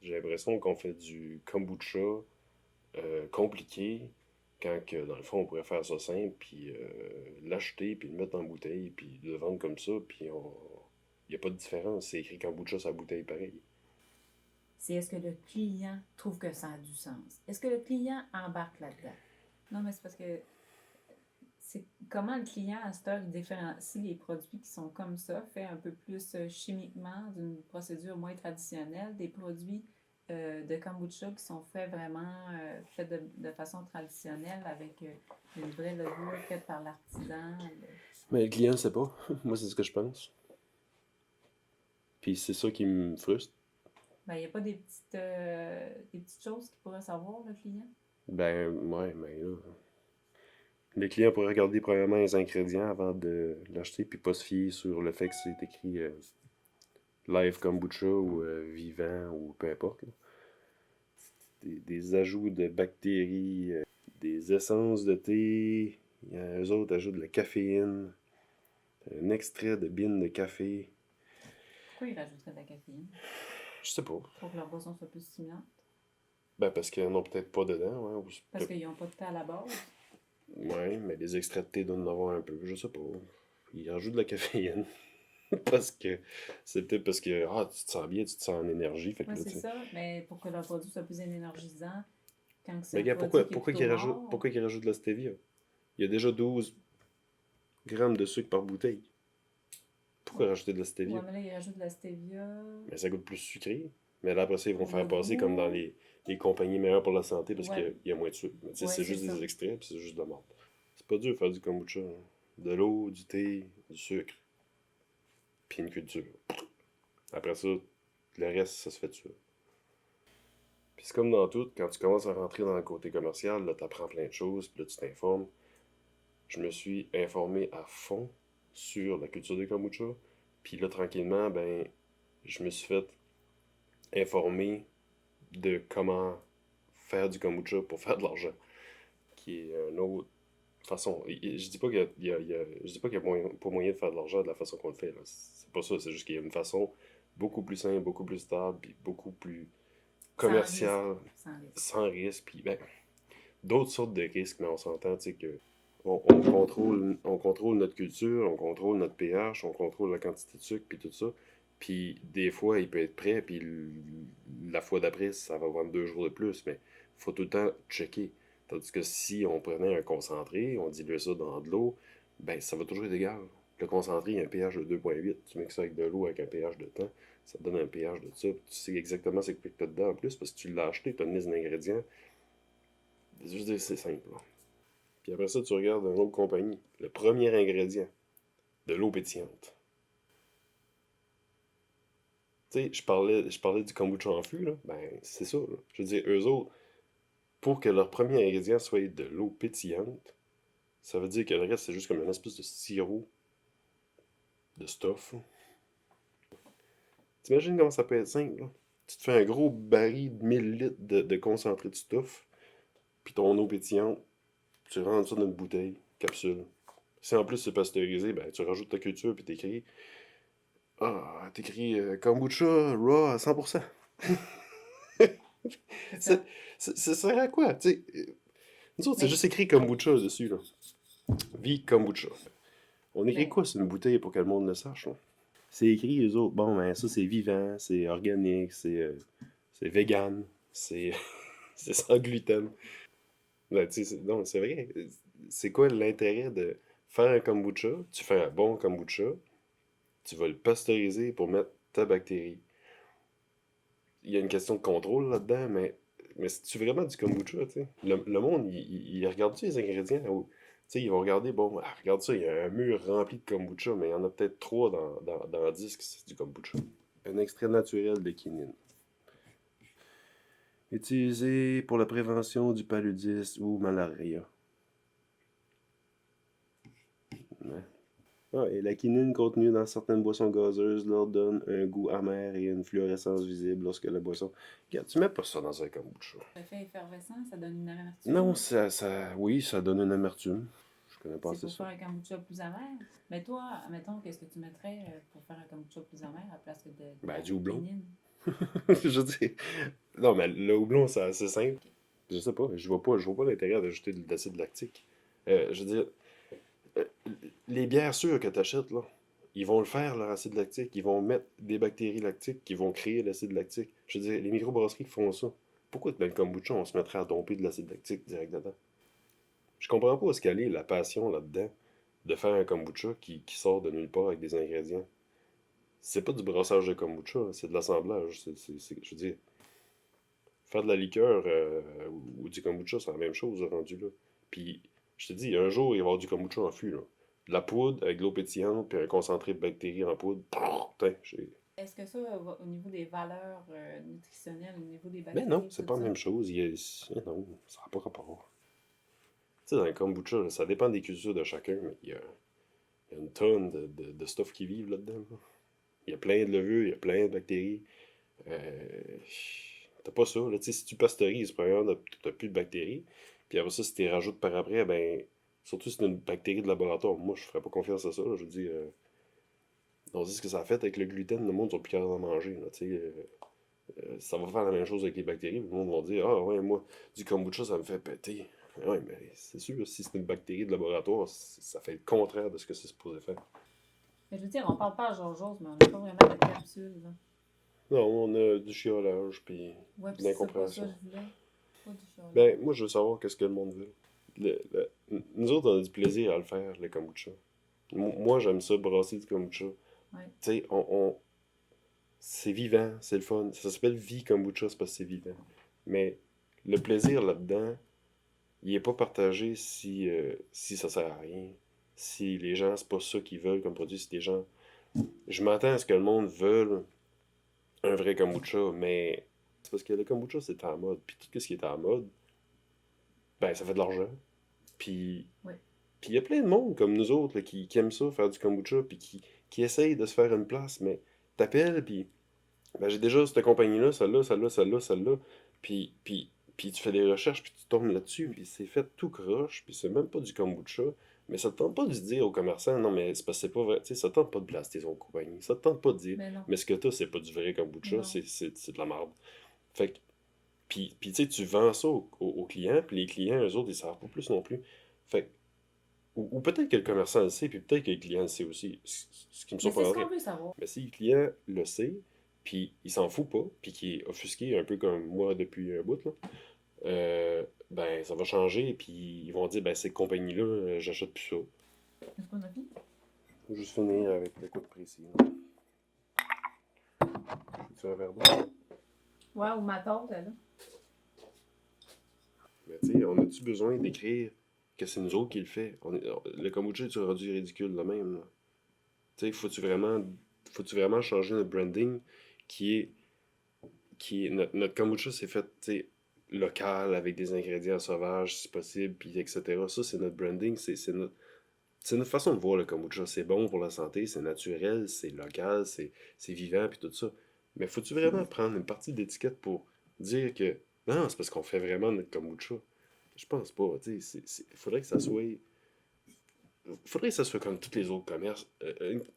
J'ai l'impression qu'on fait du kombucha compliqué, quand que, dans le fond, on pourrait faire ça simple, puis l'acheter, puis le mettre en bouteille, puis le vendre comme ça, puis on... Il n'y a pas de différence, c'est écrit kombucha sur la bouteille pareil. C'est est-ce que le client trouve que ça a du sens? Est-ce que le client embarque là-dedans? Non, mais c'est parce que c'est comment le client à cette heure il différencie les produits qui sont comme ça, faits un peu plus chimiquement, d'une procédure moins traditionnelle, des produits de kombucha qui sont faits vraiment faits de façon traditionnelle avec une vraie levure faite par l'artisan. Mais le client ne sait pas. Moi, c'est ce que je pense. Puis c'est ça qui me frustre. Ben, il n'y a pas des petites choses qu'il pourrait savoir, le client? Ben, ouais, mais là, le client pourrait regarder premièrement les ingrédients avant de l'acheter, puis pas se fier sur le fait que c'est écrit live kombucha ou vivant ou peu importe, là. Des ajouts de bactéries, des essences de thé. Eux autres ajoutent de la caféine, un extrait de bine de café. Pourquoi ils rajouteraient de la caféine? Je sais pas. Pour que leur boisson soit plus stimulante? Ben, parce qu'ils n'en ont peut-être pas dedans, ouais. Parce qu'ils n'ont pas de thé à la base? Ouais, mais les extraits de thé doivent en avoir un peu, je sais pas. Ils rajoutent de la caféine. Parce que c'est peut-être parce que tu te sens bien, tu te sens en énergie. Fait que Oui, là, c'est tu sais. ça, mais pour que leur produit soit plus énergisant, quand c'est Mais un gars, produit qui est plutôt mort, pourquoi qu'ils rajoutent de la stevia? Il y a déjà 12 grammes de sucre par bouteille. Pourquoi rajouter de la stevia? ouais, mais là, ils rajoutent de la stevia Mais ça goûte plus sucré. Mais là, après ça, ils vont pour le faire passer comme dans goût. les compagnies meilleures pour la santé parce Ouais, qu'il y a moins de sucre. Mais tu sais, ouais, c'est c'est juste ça. des extraits puis c'est juste de la menthe. C'est pas dur de faire du kombucha, hein. De l'eau, du thé, du sucre, puis une culture. Après ça, le reste, ça se fait tout seul. Puis c'est comme dans tout, quand tu commences à rentrer dans le côté commercial, là, t'apprends plein de choses, puis là, tu t'informes. Je me suis informé à fond sur la culture des kombucha. Puis là, tranquillement, ben, je me suis fait informer de comment faire du kombucha pour faire de l'argent, qui est une autre façon. Je dis pas je dis pas qu'il y a pas moyen de faire de l'argent de la façon qu'on le fait, là. C'est pas ça, c'est juste qu'il y a une façon beaucoup plus simple, beaucoup plus stable, puis beaucoup plus Sans risque. commerciale, Sans risque. sans risque, puis ben, d'autres sortes de risques, mais on s'entend, tu sais, que on contrôle notre culture, on contrôle notre pH, on contrôle la quantité de sucre, puis tout ça. Puis des fois, il peut être prêt, puis la fois d'après, ça va prendre 2 jours de plus, mais il faut tout le temps checker. Tandis que si on prenait un concentré, on diluait ça dans de l'eau, ben ça va toujours être égal. Le concentré, il y a un pH de 2,8. Tu mixes ça avec de l'eau avec un pH de temps, ça te donne un pH de ça. Puis tu sais exactement c'est quoi que tu as dedans en plus, parce que tu l'as acheté, tu as une liste d'ingrédients. Je veux dire, c'est simple, là. Puis après ça, tu regardes une autre compagnie. Le premier ingrédient, de l'eau pétillante. Tu sais, je parlais du kombucha en fût, là. Ben, c'est ça, là. Je veux dire, eux autres, pour que leur premier ingrédient soit de l'eau pétillante, ça veut dire que le reste, c'est juste comme une espèce de sirop de stuff, là. T'imagines comment ça peut être simple, là? Tu te fais un gros baril de 1000 litres de concentré de stuff, puis ton eau pétillante, tu rentres ça dans une bouteille, capsule. Si en plus c'est pasteurisé, ben tu rajoutes ta culture puis t'écris t'écris kombucha raw à 100%. C'est Ça, ça. ça sert à quoi? Tu sais, nous autres, c'est Mais, juste écrit kombucha dessus, là. Vie kombucha. On écrit mais, quoi sur une bouteille pour que le monde le sache, là? C'est écrit, les autres, bon, ben ça c'est vivant, c'est organique, c'est vegan, c'est c'est sans gluten. Ben, tu sais, non, c'est vrai. C'est quoi l'intérêt de faire un kombucha? Tu fais un bon kombucha, tu vas le pasteuriser pour mettre ta bactérie. Il y a une question de contrôle là-dedans, mais c'est-tu vraiment du kombucha, tu sais? Le monde, il regarde-tu les ingrédients? Ou, tu sais, ils vont regarder, bon, regarde ça, il y a un mur rempli de kombucha, mais il y en a peut-être 3 dans 10 que c'est du kombucha. Un extrait naturel de quinine. Utilisé pour la prévention du paludisme ou malaria. Ouais. Et la quinine contenue dans certaines boissons gazeuses leur donne un goût amer et une fluorescence visible lorsque la boisson... Regarde, tu mets pas ça dans un kombucha. l'effet effervescent, ça donne une Non, amertume. oui, ça donne une amertume. Je connais pas C'est assez pour ça. faire un kombucha plus amer. Mais toi, mettons, qu'est-ce que tu mettrais pour faire un kombucha plus amer à la place de Ben, la du houblon. quinine? Je veux dire, non, mais le houblon, c'est assez simple. Je sais pas, je vois pas l'intérêt d'ajouter de l'acide lactique. Je veux dire, euh, les bières sûres que tu achètes, là, ils vont le faire, leur acide lactique. Ils vont mettre des bactéries lactiques qui vont créer l'acide lactique. Je veux dire, les microbrasseries qui font ça, pourquoi dans le kombucha, on se mettrait à domper de l'acide lactique direct dedans? Je comprends pas où est-ce qu'elle est, la passion là-dedans, de faire un kombucha qui sort de nulle part avec des ingrédients. C'est pas du brassage de kombucha, là, c'est de l'assemblage. Je veux dire, faire de la liqueur ou du kombucha, c'est la même chose rendu là. Puis, je te dis, un jour, il va y avoir du kombucha en fût, là. De la poudre avec de l'eau pétillante, puis un concentré de bactéries en poudre. Putain, Est-ce que ça, au niveau des valeurs nutritionnelles, au niveau des mais non, bactéries, c'est tout pas la ça? même chose. Non, ça n'a pas rapport. Tu sais, dans le kombucha, là, ça dépend des cultures de chacun, mais il y a une tonne de stuff qui vivent là-dedans, là. Il y a plein de levures, il y a plein de bactéries. Euh, T'as pas ça, là, tu sais, si tu pasteurises, premièrement, t'as plus de bactéries. Puis après ça, si tu les rajoutes par après, ben, surtout si c'est une bactérie de laboratoire, moi, je ferais pas confiance à ça, là, je veux dire, on dit ce que ça a fait avec le gluten, le monde sont plus capables d'en manger, là, tu sais, ça va faire la même chose avec les bactéries, le monde va dire, ah ouais, moi, du kombucha, ça me fait péter. Ouais, mais c'est sûr, si c'est une bactérie de laboratoire, ça fait le contraire de ce que c'est supposé faire. Mais je veux dire, on parle pas à Georges, mais on n'a pas vraiment de capsule, là. Non, on a du chiolage, puis Ouais, de puis c'est pas ça l'incompréhension. que je voulais. Pas du chiolage. Ben, moi, je veux savoir qu'est-ce que le monde veut. Nous autres, on a du plaisir à le faire, le kombucha. Moi, j'aime ça, brasser du kombucha. Ouais. Tu sais, c'est vivant, c'est le fun. Ça s'appelle vie kombucha, c'est parce que c'est vivant. Mais le plaisir là-dedans, il est pas partagé si ça sert à rien. Si les gens, c'est pas ça qu'ils veulent comme produit, si les gens... Je m'attends à ce que le monde veuille un vrai kombucha, mais c'est parce que le kombucha, c'est à la mode. Puis tout ce qui est à la mode, ben, ça fait de l'argent. Puis Ouais. Puis il y a plein de monde comme nous autres là, qui aiment ça, faire du kombucha, puis qui essayent de se faire une place, mais t'appelles, puis ben, j'ai déjà cette compagnie-là, celle-là, celle-là, celle-là, celle-là, puis tu fais des recherches, puis tu tombes là-dessus, puis c'est fait tout croche, puis c'est même pas du kombucha, mais ça te tente pas de dire au commerçant, non, mais c'est parce que c'est pas vrai, tu sais, ça te tente pas de blaster son compagnie, ça te tente pas de dire, Mais non. mais ce que t'as, c'est pas du vrai kombucha, Non. c'est de la merde. Fait que, puis tu sais, tu vends ça aux clients, puis les clients, eux autres, ils savent pas plus non plus. Fait que ou peut-être que le commerçant le sait, puis peut-être que le client le sait aussi, ce qui me Mais c'est ce qu'on surprendrait. veut savoir. Mais si le client le sait, puis il s'en fout pas, puis qu'il est offusqué, un peu comme moi depuis un bout, là, ben ça va changer, puis ils vont dire, ben cette compagnie-là, j'achète plus ça. Est-ce qu'on a fini? Je vais juste finir avec le coup de précis. Là. Tu un verre d'eau? Ouais, ou ma tante, là. Mais tu sais, on a-tu besoin d'écrire que c'est nous autres qui le fait? Le kombucha est rendu ridicule de même, là. Tu sais, faut-tu vraiment changer notre branding qui est notre kombucha, c'est fait, tu sais, local, avec des ingrédients sauvages, si possible, puis etc. Ça, c'est notre branding, c'est notre façon de voir le kombucha. C'est bon pour la santé, c'est naturel, c'est local, c'est vivant, puis tout ça. Mais faut-tu vraiment prendre une partie d'étiquette pour dire que, non, c'est parce qu'on fait vraiment notre kombucha? Je pense pas, tu sais, il faudrait que ça soit comme tous les autres commerces.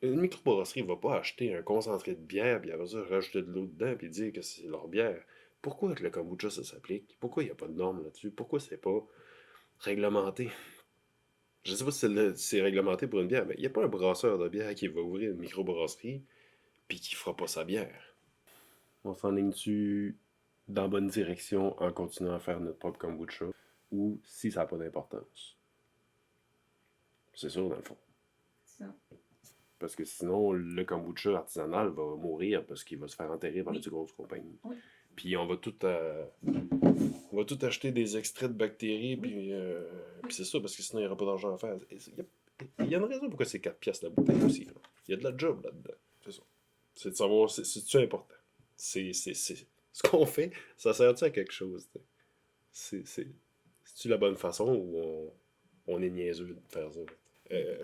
Une microbrasserie ne va pas acheter un concentré de bière, puis après ça, rajouter de l'eau dedans, puis dire que c'est leur bière. Pourquoi que le kombucha, ça s'applique? Pourquoi il n'y a pas de normes là-dessus? Pourquoi c'est pas réglementé? Je sais pas si c'est réglementé pour une bière, mais il n'y a pas un brasseur de bière qui va ouvrir une microbrasserie, puis qui fera pas sa bière. On s'enligne-tu dans la bonne direction en continuant à faire notre propre kombucha, ou si ça n'a pas d'importance? C'est sûr, dans le fond. C'est ça. Parce que sinon, le kombucha artisanal va mourir parce qu'il va se faire enterrer par les Oui. grosses compagnies. Oui. Puis on va tout acheter des extraits de bactéries, Oui. puis c'est ça, parce que sinon, il n'y aura pas d'argent à faire. Il y a une raison pourquoi c'est 4 piastres la bouteille aussi, là. Il y a de la job là-dedans. C'est ça. C'est de savoir, c'est-tu important? Ce qu'on fait, ça sert-tu à quelque chose? T'sais? C'est-tu la bonne façon ou on est niaiseux de faire ça? Euh,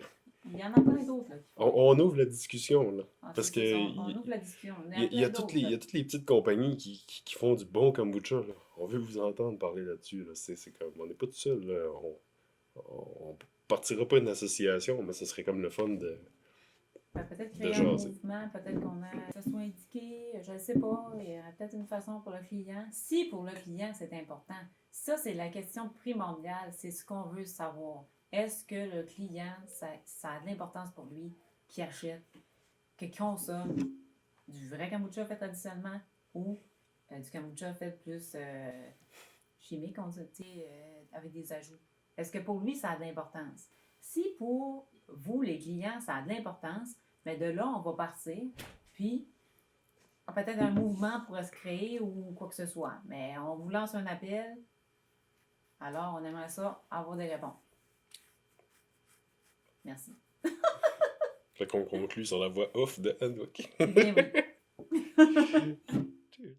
Il y en a plein d'autres, là, qui font. on ouvre la discussion, là. Ah, Parce c'est que ça, on ouvre la discussion. On est à il y plein a toutes d'autres, les, il là. y a toutes les petites compagnies qui font du bon kombucha, là. On veut vous entendre parler là-dessus, là. C'est comme, on n'est pas tout seul, là. On partira pas une association, mais ce serait comme le fun Peut-être créer de un jaser. mouvement, peut-être qu'on a que ce soit indiqué, je ne sais pas, il y a peut-être une façon pour le client. Si pour le client, c'est important. Ça, c'est la question primordiale, c'est ce qu'on veut savoir. Est-ce que le client, ça a de l'importance pour lui, qu'il achète, qu'il consomme du vrai kombucha fait traditionnellement ou du kombucha fait plus chimique, on dit, avec des ajouts. Est-ce que pour lui, ça a de l'importance? Si pour vous, les clients, ça a de l'importance, mais de là, on va partir, puis peut-être un mouvement pourrait se créer ou quoi que ce soit. Mais on vous lance un appel, alors on aimerait ça avoir des réponses. Merci. Fait qu'on conclut sur la voix off de Anouk. Eh bien oui.